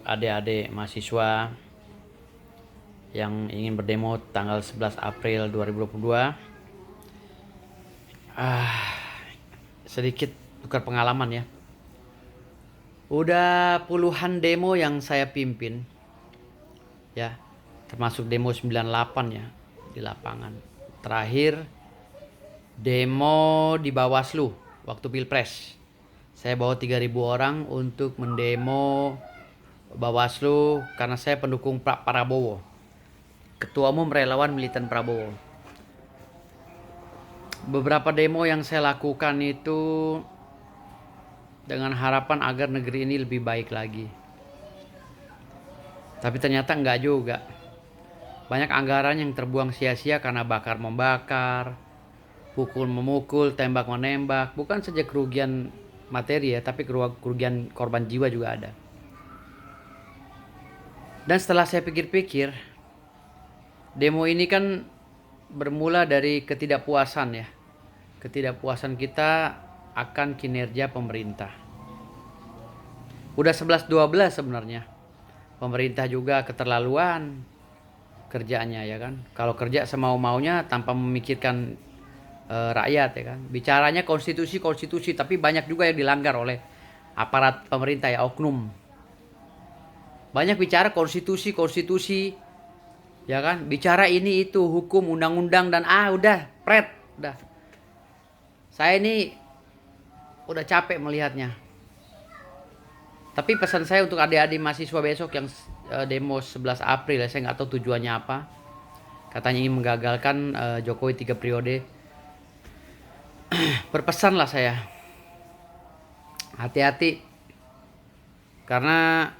Adik-adik mahasiswa yang ingin berdemo tanggal 11 April 2022. Sedikit tukar pengalaman ya. Udah puluhan demo yang saya pimpin ya, termasuk demo 98 ya di lapangan. Terakhir demo di Bawaslu waktu Pilpres. Saya bawa 3.000 orang untuk mendemo Bawaslu karena saya pendukung Pak Prabowo, Ketua Umum Relawan Militan Prabowo. Beberapa demo yang saya lakukan itu dengan harapan agar negeri ini lebih baik lagi. Tapi ternyata enggak juga. Banyak anggaran yang terbuang sia-sia karena bakar membakar, pukul memukul, tembak menembak. Bukan saja kerugian materi ya, tapi kerugian korban jiwa juga ada. Dan setelah saya pikir-pikir, demo ini kan bermula dari ketidakpuasan ya. Ketidakpuasan kita akan kinerja pemerintah. Udah 11-12 sebenarnya. Pemerintah juga keterlaluan kerjanya ya kan. Kalau kerja semau-maunya tanpa memikirkan rakyat ya kan. Bicaranya konstitusi tapi banyak juga yang dilanggar oleh aparat pemerintah ya, oknum. Banyak bicara konstitusi ya kan, bicara ini itu hukum, undang-undang, dan udah pret, udah. Saya ini udah capek melihatnya. Tapi pesan saya untuk adik-adik mahasiswa besok yang demo 11 April ya, saya nggak tahu tujuannya apa. Katanya ingin menggagalkan Jokowi 3 periode. Berpesanlah saya, hati-hati, karena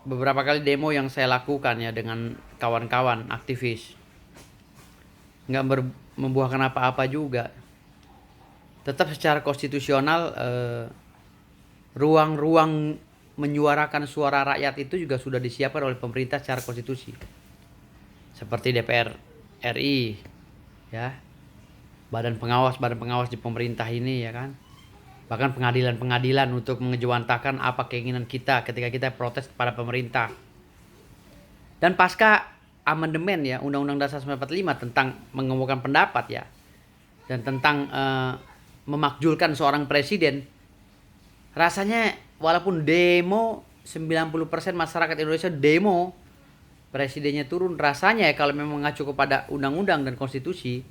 beberapa kali demo yang saya lakukan ya dengan kawan-kawan aktivis nggak membuahkan apa-apa juga. Tetap secara konstitusional ruang-ruang menyuarakan suara rakyat itu juga sudah disiapkan oleh pemerintah secara konstitusi, seperti DPR RI ya, badan pengawas di pemerintah ini ya kan, bahkan pengadilan untuk mengejawantahkan apa keinginan kita ketika kita protes kepada pemerintah. Dan pasca amandemen ya Undang-Undang Dasar 1945 tentang mengemukakan pendapat ya, dan tentang memakzulkan seorang presiden, rasanya walaupun demo 90% masyarakat Indonesia demo presidennya turun, rasanya ya kalau memang mengacu kepada undang-undang dan konstitusi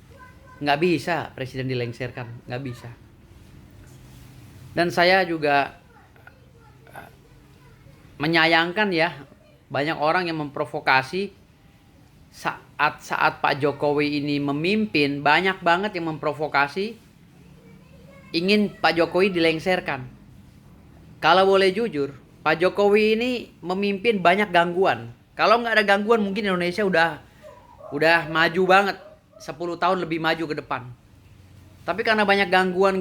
nggak bisa presiden dilengsarkan, nggak bisa. Dan saya juga menyayangkan ya, banyak orang yang memprovokasi saat Pak Jokowi ini memimpin. Banyak banget yang memprovokasi ingin Pak Jokowi dilengsarkan. Kalau boleh jujur, Pak Jokowi ini memimpin banyak gangguan. Kalau nggak ada gangguan mungkin Indonesia udah maju banget, 10 tahun lebih maju ke depan. Tapi karena banyak gangguan,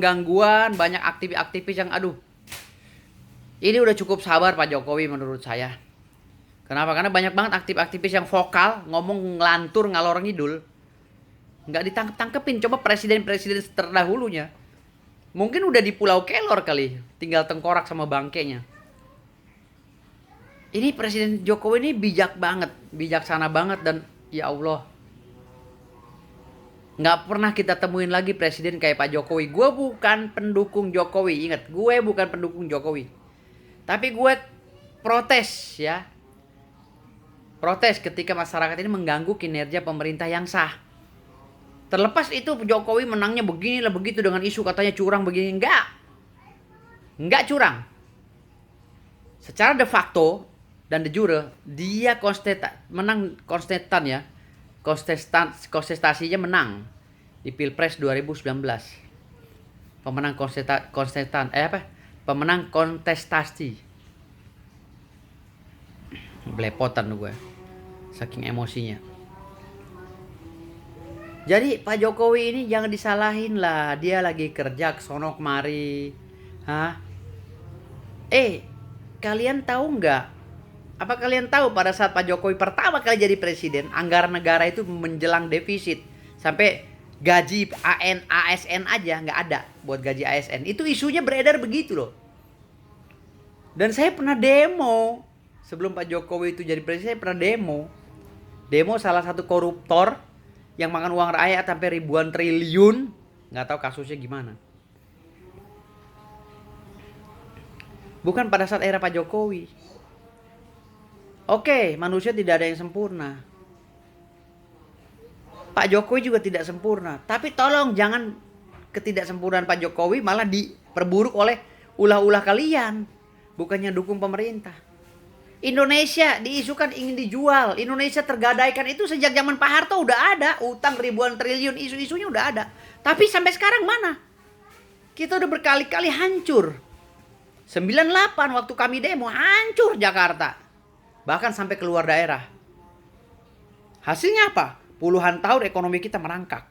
banyak aktivis yang ini udah cukup sabar Pak Jokowi menurut saya. Kenapa? Karena banyak banget aktivis yang vokal, ngomong ngelantur ngalor ngidul. Nggak ditangkep-tangkepin. Coba presiden-presiden terdahulunya. Mungkin udah di Pulau Kelor kali, tinggal tengkorak sama bangkainya. Ini Presiden Jokowi ini bijak banget, bijaksana banget, dan ya Allah, nggak pernah kita temuin lagi presiden kayak Pak Jokowi. Gue bukan pendukung Jokowi, ingat, gue bukan pendukung Jokowi. Tapi gue protes ya. Protes ketika masyarakat ini mengganggu kinerja pemerintah yang sah. Terlepas itu Jokowi menangnya beginilah begitu dengan isu katanya curang begini. Enggak curang. Secara de facto dan de jure dia menang konstan ya. Kontestasinya menang di Pilpres 2019. Pemenang pemenang kontestasi. Belepotan gue saking emosinya. Jadi Pak Jokowi ini jangan disalahin lah, dia lagi kerja kesono kemari. Kalian tahu nggak? Apa kalian tahu pada saat Pak Jokowi pertama kali jadi presiden, anggaran negara itu menjelang defisit. Sampai gaji ASN aja nggak ada buat gaji ASN. Itu isunya beredar begitu loh. Dan saya pernah demo Sebelum Pak Jokowi itu jadi presiden, saya pernah demo. Demo salah satu koruptor yang makan uang rakyat sampai ribuan triliun. Nggak tahu kasusnya gimana. Bukan pada saat era Pak Jokowi. Oke, manusia tidak ada yang sempurna. Pak Jokowi juga tidak sempurna. Tapi tolong jangan ketidaksempurnaan Pak Jokowi malah diperburuk oleh ulah-ulah kalian. Bukannya dukung pemerintah. Indonesia diisukan ingin dijual. Indonesia tergadaikan itu sejak zaman Pak Harto udah ada. Utang ribuan triliun, isu-isunya udah ada. Tapi sampai sekarang mana? Kita udah berkali-kali hancur. 98 waktu kami demo hancur Jakarta. Bahkan sampai keluar daerah. Hasilnya apa? Puluhan tahun ekonomi kita merangkak.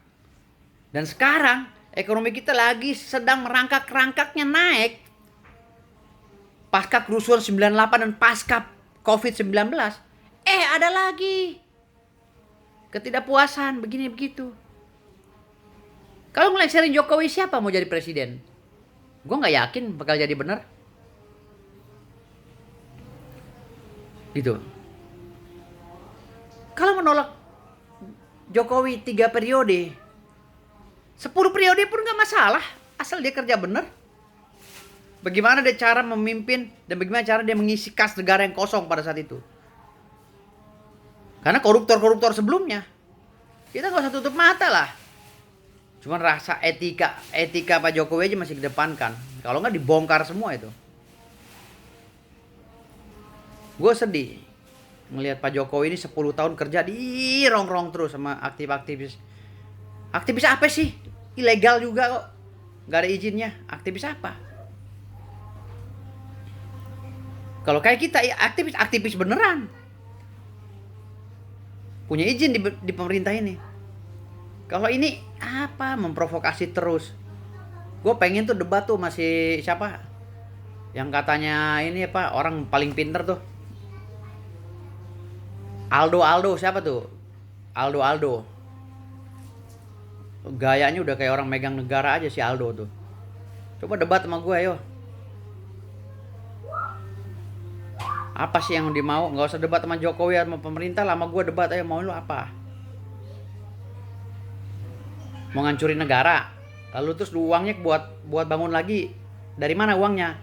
Dan sekarang ekonomi kita lagi sedang merangkak-rangkaknya naik. Pasca kerusuhan 98 dan pasca COVID-19. Ada lagi ketidakpuasan begini begitu. Kalau ngelengserin Jokowi, siapa mau jadi presiden? Gue gak yakin bakal jadi bener. Gitu. Kalau menolak Jokowi 3 periode, 10 periode pun gak masalah, asal dia kerja bener. Bagaimana dia cara memimpin dan bagaimana cara dia mengisi kas negara yang kosong pada saat itu. Karena koruptor-koruptor sebelumnya, kita gak usah tutup mata lah. Cuman rasa etika Pak Jokowi aja masih kedepankan. Kalau nggak dibongkar semua itu. Gue sedih melihat Pak Jokowi ini 10 tahun kerja di rongrong terus sama aktivis. Aktivis apa sih? Ilegal juga kok. Gak ada izinnya. Aktivis apa? Kalau kayak kita ya aktivis beneran. Punya izin di pemerintah ini. Kalau ini apa? Memprovokasi terus. Gue pengen tuh debat tuh masih siapa? Yang katanya ini apa? Orang paling pinter tuh. Aldo siapa tuh? Aldo. Gayanya udah kayak orang megang negara aja si Aldo tuh. Coba debat sama gue ayo. Apa sih yang dimau? Gak usah debat sama Jokowi sama pemerintah lah, sama gue debat ayo, mau lu apa? Mau ngancurin negara. Lalu terus uangnya buat bangun lagi. Dari mana uangnya?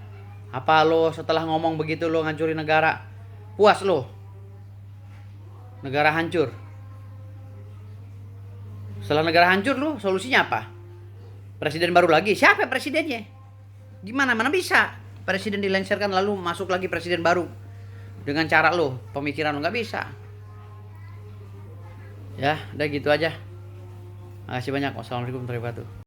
Apa lo setelah ngomong begitu lo ngancurin negara? Puas lo? Negara hancur. Setelah negara hancur lu solusinya apa? Presiden baru lagi. Siapa presidennya? Gimana? Mana bisa presiden dilengsarkan lalu masuk lagi presiden baru dengan cara lo, pemikiran lo, nggak bisa. Ya, udah gitu aja. Makasih banyak. Wassalamualaikum warahmatullahi wabarakatuh.